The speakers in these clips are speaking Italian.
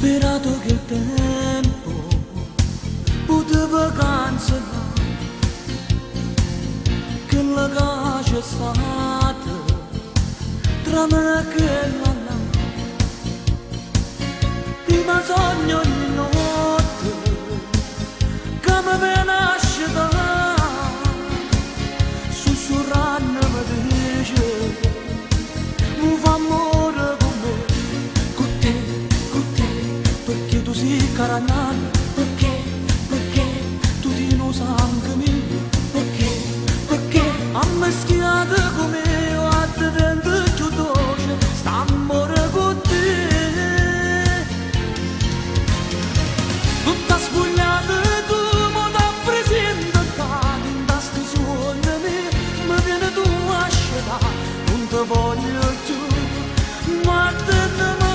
sperato che il tempo poteva cancellare che la c'è stata tra me e la là. Prima sogno ogni notte che mi viene a scendere, sussurrando mi dice mi fa amore con me, con te, perché tu sei caranale, perché tu ti non sangue mio, perché a me schiato come a te vende più dolce, sta amore con te. Tutta spogliata tu mi da presentata, in tasti sogni mi viene tu a scelare, non ti voglio più, ma te ne va.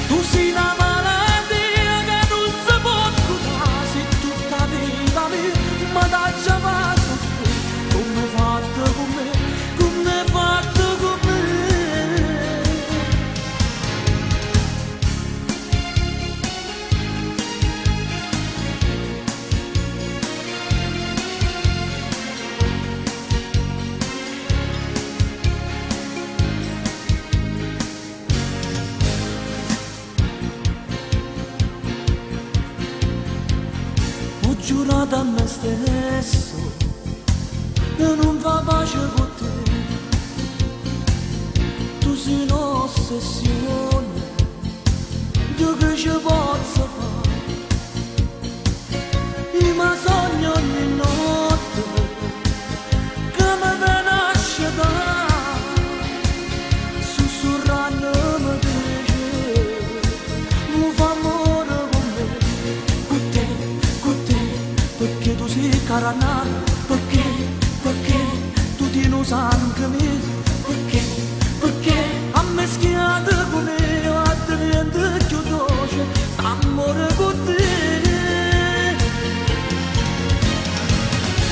Tu sei una malattia che non si può curare, se tutta vita mia mi dà già fatto come hai fatto con me, come hai fatto con me. Ho giurato a me stesso che non fa pace con te, tu sei un'ossessione, io che ci posso fare, io mi sogno ogni notte che mi viene a scendere, sussurrando mi dice mi fa amore con me, con te, perché tu sei caranale, perché tu ti non sangue mio, perché a me schiato come a te niente più dolce, amore con te.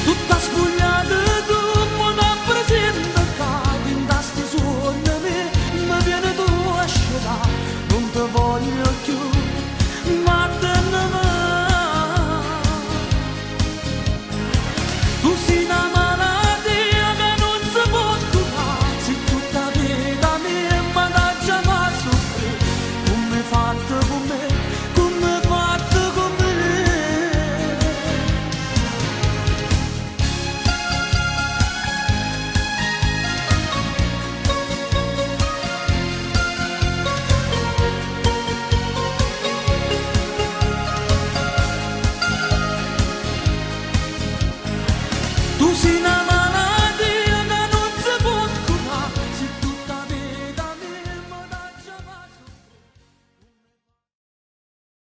Tutta spogliata tu mi da presentata, in tasti sogni mi viene tu a scelare, non ti voglio più, ma te ne va. Tu sei una malattia che non si può curare, se tutta vita mia mi dà già fa soffrire, come hai fatto con me, come hai fatto con me. Tu sei